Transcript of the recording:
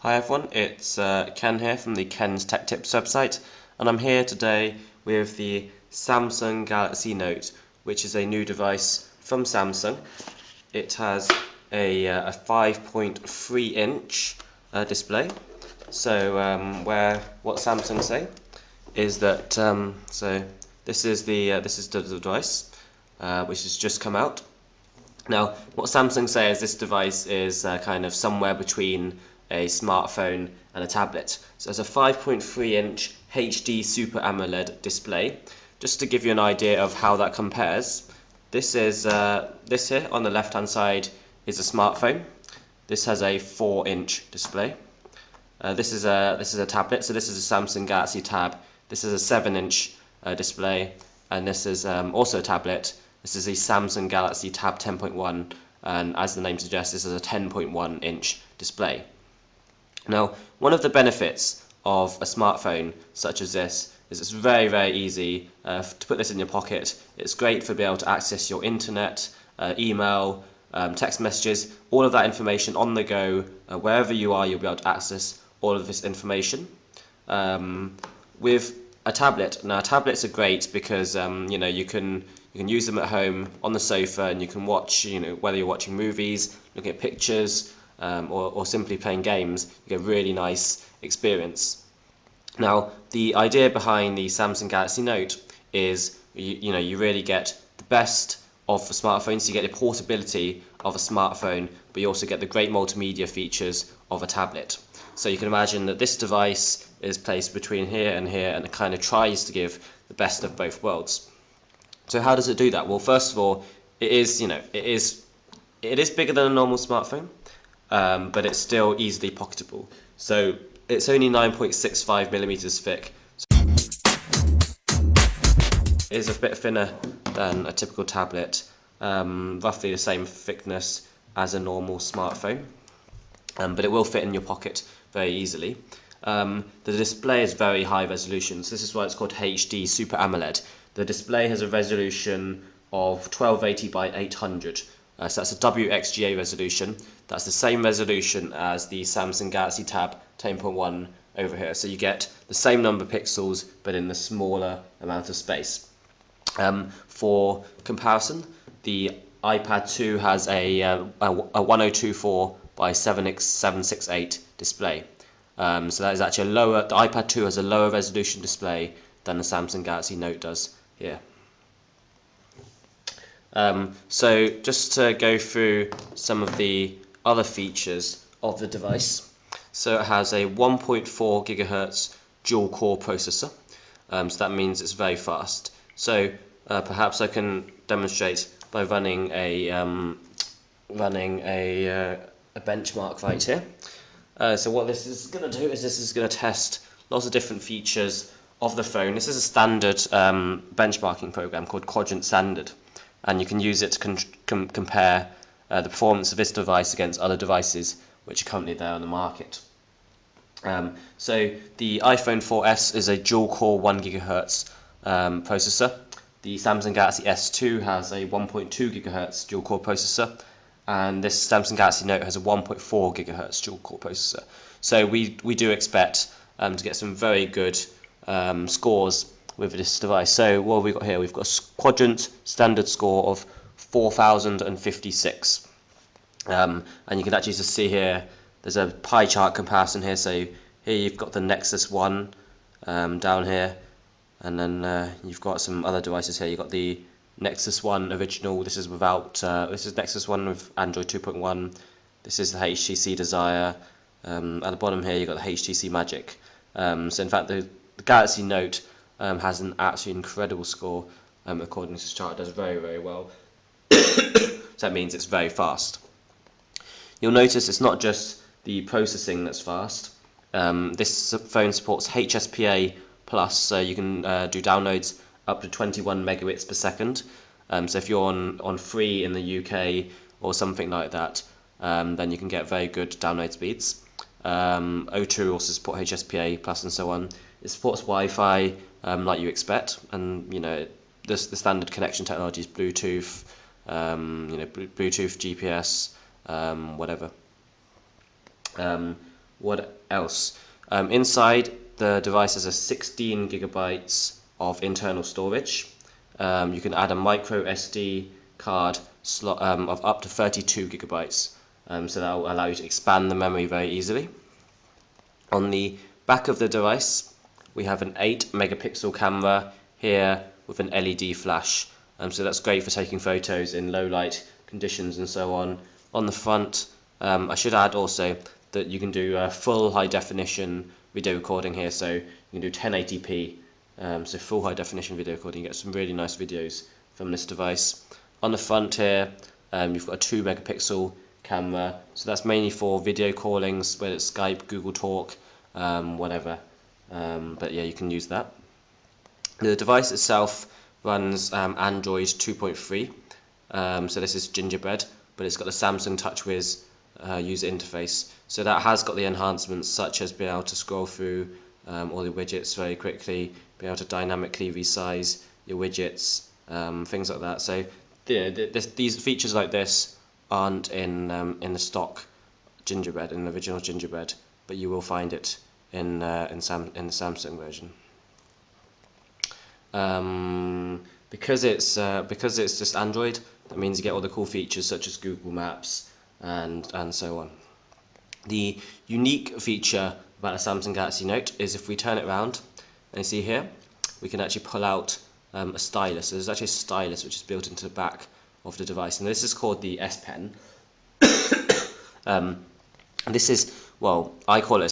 Hi everyone, it's Ken here from the Ken's Tech Tips website, and I'm here today with the Samsung Galaxy Note, which is a new device from Samsung. It has a 5.3 inch display. So what Samsung say is that so this is the device which has just come out. Now, what Samsung say is this device is kind of somewhere between a smartphone and a tablet. So it's a 5.3 inch HD Super AMOLED display. Just to give you an idea of how that compares, this here on the left hand side is a smartphone. This has a 4-inch display. This is a tablet, so this is a Samsung Galaxy Tab. This is a 7-inch display, and this is also a tablet. This is the Samsung Galaxy Tab 10.1, and as the name suggests, this is a 10.1 inch display. Now, one of the benefits of a smartphone such as this is it's very, very easy to put this in your pocket. It's great for being able to access your internet, email, text messages, all of that information on the go. Wherever you are, you'll be able to access all of this information. With a tablet, now tablets are great because you can use them at home on the sofa, and you can watch, whether you're watching movies, looking at pictures, or simply playing games, you get a really nice experience. Now, the idea behind the Samsung Galaxy Note is you really get the best of the smartphone. So you get the portability of a smartphone, but you also get the great multimedia features of a tablet. So you can imagine that this device is placed between here, and it kind of tries to give the best of both worlds. So how does it do that? Well, first of all, it is bigger than a normal smartphone, but it's still easily pocketable. So it's only 9.65 millimeters thick. So it is a bit thinner than a typical tablet, roughly the same thickness as a normal smartphone, but it will fit in your pocket very easily. The display is very high resolution, so this is why it's called HD Super AMOLED. The display has a resolution of 1280 by 800. So that's a WXGA resolution. That's the same resolution as the Samsung Galaxy Tab 10.1 over here. So you get the same number of pixels, but in the smaller amount of space. For comparison, the iPad 2 has a 1024 by 768 display. So that is actually the iPad 2 has a lower resolution display than the Samsung Galaxy Note does here. So just to go through some of the other features of the device. So it has a 1.4 gigahertz dual core processor. So that means it's very fast. So perhaps I can demonstrate by running a benchmark right here. So what this is going to do is this is going to test lots of different features of the phone. This is a standard benchmarking program called Quadrant Standard, and you can use it to compare the performance of this device against other devices which are currently there on the market. So the iPhone 4S is a dual-core 1 GHz processor. The Samsung Galaxy S2 has a 1.2 GHz dual-core processor, and this Samsung Galaxy Note has a 1.4 GHz dual-core processor. So we do expect to get some very good scores with this device. So what have we got here? We've got a Quadrant Standard score of 4056. And you can actually just see here, there's a pie chart comparison here. So here you've got the Nexus 1 down here, and then you've got some other devices here. You've got the Nexus 1 original. This is Nexus 1 with Android 2.1. This is the HTC Desire. At the bottom here you've got the HTC Magic. So in fact the Galaxy Note has an absolutely incredible score. According to this chart, it does very, very well. So that means it's very fast. You'll notice it's not just the processing that's fast. This phone supports HSPA+, so you can do downloads up to 21 megabits per second. So if you're on free in the UK or something like that, then you can get very good download speeds. O2 also support HSPA+ and so on. It supports Wi-Fi like you expect, and the standard connection technology is Bluetooth, Bluetooth, GPS, whatever. what else? Inside the device has a 16 gigabytes of internal storage. You can add a micro SD card slot of up to 32 gigabytes, so that will allow you to expand the memory very easily. On the back of the device we have an 8 megapixel camera here with an LED flash, so that's great for taking photos in low light conditions and so on. On the front, I should add also that you can do full high definition video recording here, so you can do 1080p, so full high definition video recording. You get some really nice videos from this device. On the front here, you've got a 2 megapixel camera, so that's mainly for video callings, whether it's Skype, Google Talk, whatever, but yeah, you can use that. The device itself runs Android 2.3, so this is Gingerbread, but it's got the Samsung TouchWiz user interface, so that has got the enhancements such as being able to scroll through all the widgets very quickly, being able to dynamically resize your widgets, things like that. So these features like this aren't in the stock Gingerbread, in the original Gingerbread, but you will find it in the Samsung version. Because it's just Android, that means you get all the cool features such as Google Maps and so on. The unique feature about a Samsung Galaxy Note is if we turn it around, and you see here, we can actually pull out a stylus. So there's actually a stylus which is built into the back of the device, and this is called the S Pen. This is, well, I call it